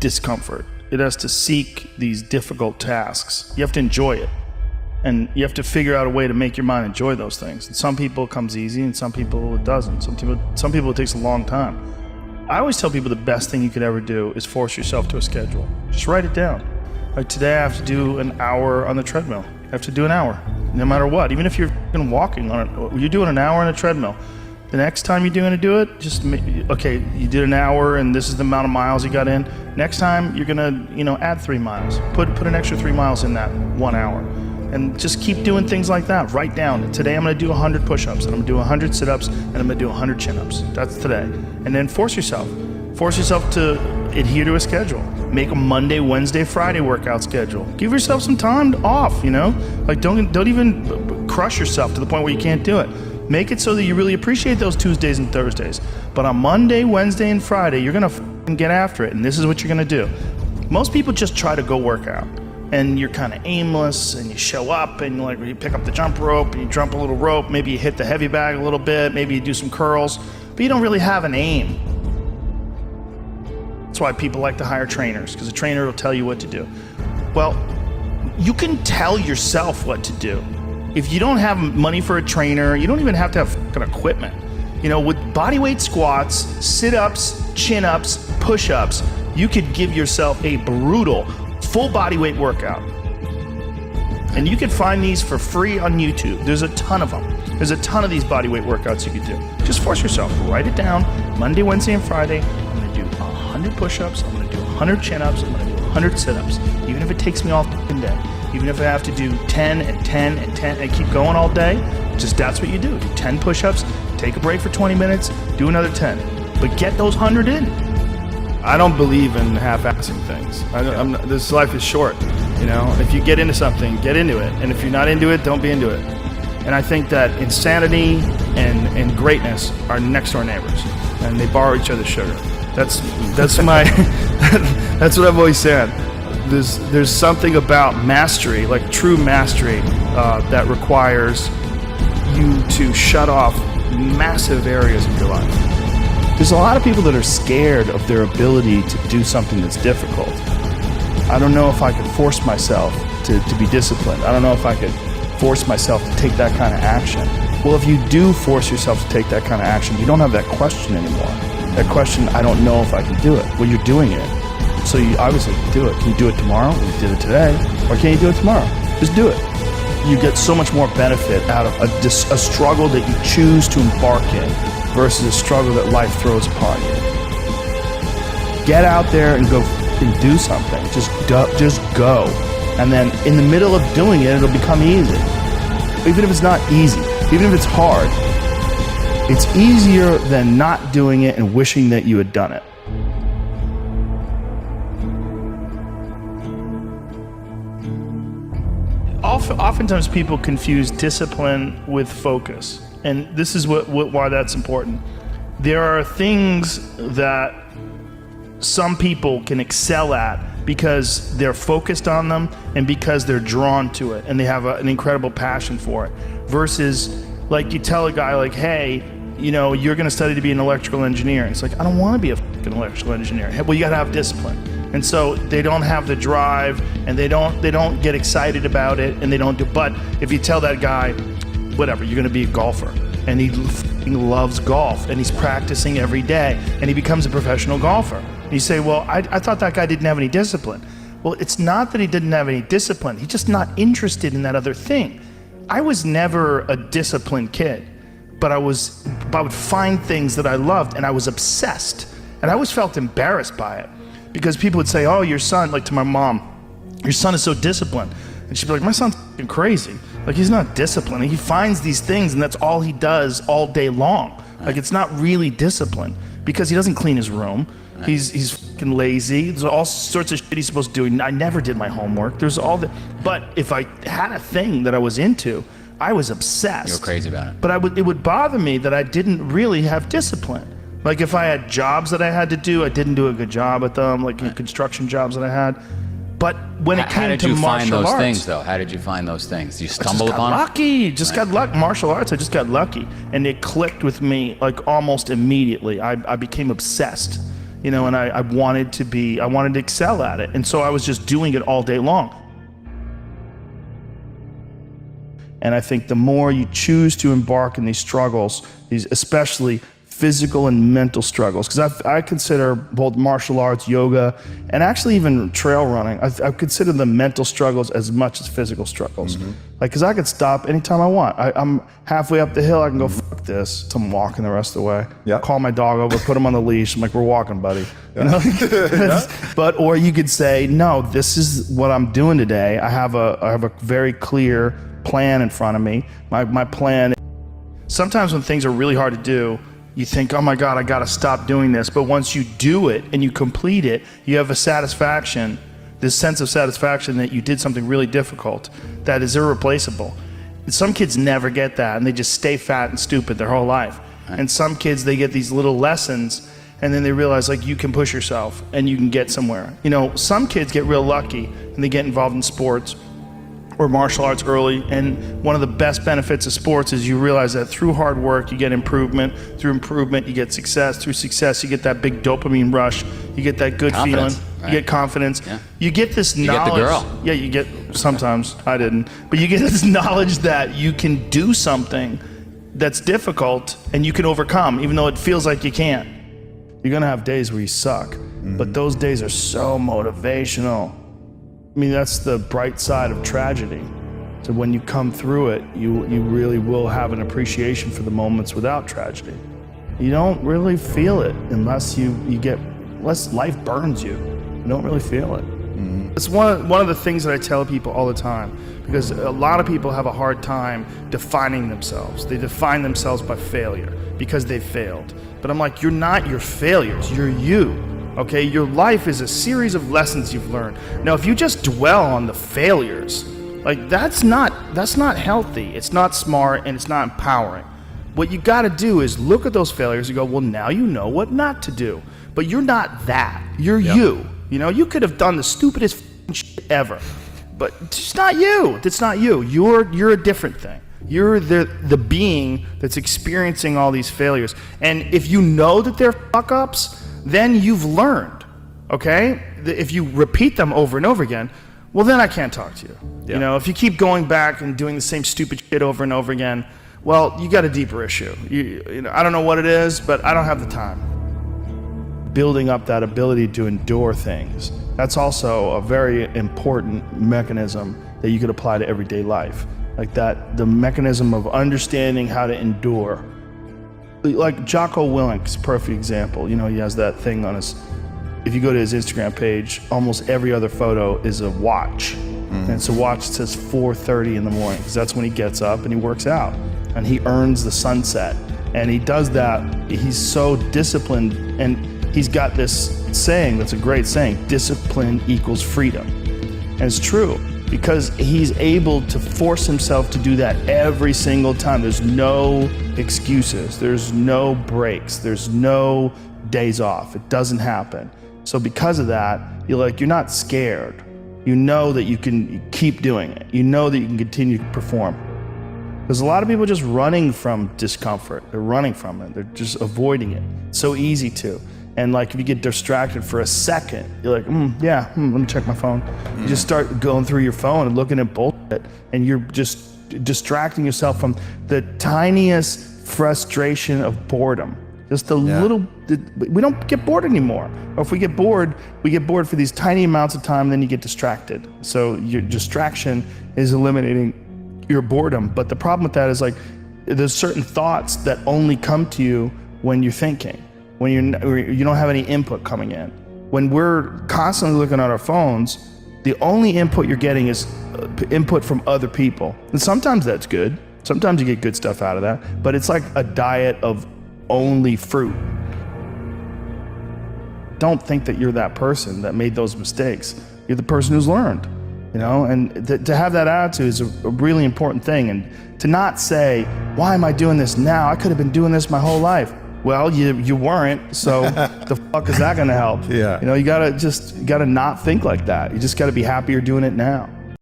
discomfort. It has to seek these difficult tasks. You have to enjoy it. And you have to figure out a way to make your mind enjoy those things. And some people it comes easy, and some people it doesn't. Some people it takes a long time. I always tell people the best thing you could ever do is force yourself to a schedule. Just write it down. Like today I have to do an hour on the treadmill. I have to do an hour, no matter what. Even if you're walking on it, you're doing an hour on a treadmill. The next time you're going to do it, okay, you did an hour and this is the amount of miles you got in. Next time you're going to, add 3 miles. Put an extra 3 miles in that 1 hour. And just keep doing things like that. Write down, today I'm going to do 100 push-ups, and I'm going to do 100 sit-ups, and I'm going to do 100 chin-ups. That's today. And then force yourself. Force yourself to adhere to a schedule. Make a Monday, Wednesday, Friday workout schedule. Give yourself some time off, Like don't even crush yourself to the point where you can't do it. Make it so that you really appreciate those Tuesdays and Thursdays. But on Monday, Wednesday, and Friday, you're going to get after it, and this is what you're going to do. Most people just try to go work out. And you're kind of aimless, and you show up, and you pick up the jump rope, and you jump a little rope, maybe you hit the heavy bag a little bit, maybe you do some curls, but you don't really have an aim. That's why people like to hire trainers, because a trainer will tell you what to do. Well, you can tell yourself what to do. If you don't have money for a trainer, you don't even have to have fucking equipment. With bodyweight squats, sit-ups, chin-ups, push-ups, you could give yourself a brutal full body weight workout. And you can find these for free on YouTube. There's a ton of them. There's a ton of these body weight workouts you could do. Just force yourself. Write it down. Monday, Wednesday, and Friday, I'm going to do 100 push-ups. I'm going to do 100 chin-ups. I'm going to do 100 sit-ups. Even if it takes me all the day. Even if I have to do 10 and 10 and 10 and keep going all day, that's what you do. Do 10 push-ups, take a break for 20 minutes, do another 10. But get those 100 in. I don't believe in half-assing things. This life is short, If you get into something, get into it. And if you're not into it, don't be into it. And I think that insanity and greatness are next-door neighbors, and they borrow each other's sugar. That's my that's what I've always said. There's something about mastery, like true mastery, that requires you to shut off massive areas of your life. There's a lot of people that are scared of their ability to do something that's difficult. I don't know if I could force myself to be disciplined. I don't know if I could force myself to take that kind of action. Well, if you do force yourself to take that kind of action, you don't have that question anymore. That question, I don't know if I can do it. Well, you're doing it. So you obviously can do it. Can you do it tomorrow? Well, you did it today. Or can you do it tomorrow? Just do it. You get so much more benefit out of a struggle that you choose to embark in versus a struggle that life throws upon you. Get out there and go and do something. Just go. And then in the middle of doing it, it'll become easy. Even if it's not easy, even if it's hard, it's easier than not doing it and wishing that you had done it. Oftentimes people confuse discipline with focus. And this is why that's important. There are things that some people can excel at because they're focused on them and because they're drawn to it and they have an incredible passion for it. Versus, like, you tell a guy, like, hey, you're going to study to be an electrical engineer. And it's like, I don't want to be a fucking electrical engineer. Well, you got to have discipline. And so they don't have the drive, and they don't get excited about it, and they don't do. But if you tell that guy, whatever, you're going to be a golfer, and he loves golf, and he's practicing every day, and he becomes a professional golfer. And you say, well, I thought that guy didn't have any discipline. Well, it's not that he didn't have any discipline. He's just not interested in that other thing. I was never a disciplined kid, but I would find things that I loved, and I was obsessed, and I always felt embarrassed by it. Because people would say, oh, your son, like to my mom, your son is so disciplined. And she'd be like, my son's f***ing crazy. Like, he's not disciplined. He finds these things and that's all he does all day long. Like, it's not really discipline because he doesn't clean his room. He's f***ing lazy. There's all sorts of shit he's supposed to do. I never did my homework. There's all that. But if I had a thing that I was into, I was obsessed. You were crazy about it. But it would bother me that I didn't really have discipline. Like, if I had jobs that I had to do, I didn't do a good job at them, like construction jobs that I had. But when it came to martial arts... How did you find those things, though? How did you find those things? You stumbled upon them? I just got lucky. Martial arts, I just got lucky. And it clicked with me, like, almost immediately. I became obsessed. you know, and I wanted to excel at it. And so I was just doing it all day long. And I think the more you choose to embark in these struggles, these especially physical and mental struggles, because I consider both martial arts, yoga, and actually even trail running, I consider the mental struggles as much as physical struggles. Like, because I could stop anytime I want. I'm halfway up the hill, I can go, fuck this, so I'm walking the rest of the way. Call my dog over, put him on the leash, I'm like, we're walking, buddy. You know? But, or you could say, no, this is what I'm doing today. I have a very clear plan in front of me. My plan. Sometimes when things are really hard to do, you think, oh my God, I gotta stop doing this. But once you do it and you complete it, you have a satisfaction, this sense of satisfaction that you did something really difficult that is irreplaceable. And some kids never get that, and they just stay fat and stupid their whole life. And some kids, they get these little lessons, and then they realize, like, you can push yourself and you can get somewhere. You know, some kids get real lucky and they get involved in sports or martial arts early, and one of the best benefits of sports is you realize that through hard work you get improvement, through improvement you get success, through success you get that big dopamine rush, you get that good feeling, you get confidence, you get this knowledge. You get the girl. Yeah, you get, sometimes, I didn't, but you get this knowledge that you can do something that's difficult and you can overcome, even though it feels like you can't. You're gonna have days where you suck, but those days are so motivational. I mean, that's the bright side of tragedy. So when you come through it, you really will have an appreciation for the moments without tragedy. You don't really feel it unless unless life burns you. You don't really feel it. It's one of the things that I tell people all the time, because a lot of people have a hard time defining themselves. They define themselves by failure because they failed. But I'm like, you're not your failures, you're you. Okay, your life is a series of lessons you've learned. Now, if you just dwell on the failures, like that's not healthy. It's not smart and it's not empowering. What you got to do is look at those failures and go, well, now you know what not to do. But you're not that. You're you. You know, you could have done the stupidest shit ever, but it's not you. It's not you. You're a different thing. You're the being that's experiencing all these failures. And if you know that they're fuck-ups, then you've learned, okay? If you repeat them over and over again, well, then I can't talk to you. You know, if you keep going back and doing the same stupid shit over and over again, well, you got a deeper issue. You know, I don't know what it is, but I don't have the time. Building up that ability to endure things, that's also a very important mechanism that you could apply to everyday life. Like that, the mechanism of understanding how to endure. Like Jocko Willink's a perfect example. You know, he has that thing on his, if you go to his Instagram page, almost every other photo is a watch. And it's a watch that says 4:30 in the morning, because that's when he gets up and he works out. And he earns the sunset. And he does that, he's so disciplined, and he's got this saying that's a great saying, discipline equals freedom. And it's true, because he's able to force himself to do that every single time. There's no excuses, there's no breaks, there's no days off. It doesn't happen. So because of that, you're not scared. You know that you can keep doing it. You know that you can continue to perform. There's a lot of people just running from discomfort. They're running from it. They're just avoiding it. It's so easy to. And like, if you get distracted for a second, you're like, let me check my phone. You just start going through your phone and looking at bullshit, and you're just distracting yourself from the tiniest frustration of boredom. Just the little, we don't get bored anymore. Or if we get bored for these tiny amounts of time, then you get distracted. So your distraction is eliminating your boredom. But the problem with that is, like, there's certain thoughts that only come to you when you're thinking, when you don't have any input coming in. When we're constantly looking at our phones, the only input you're getting is input from other people. And sometimes that's good. Sometimes you get good stuff out of that, but it's like a diet of only fruit. Don't think that you're that person that made those mistakes. You're the person who's learned, you know? And to have that attitude is a really important thing. And to not say, why am I doing this now? I could have been doing this my whole life. Well, you weren't, so the fuck is that gonna help? You know, you gotta not think like that. You just gotta be happy you're doing it now.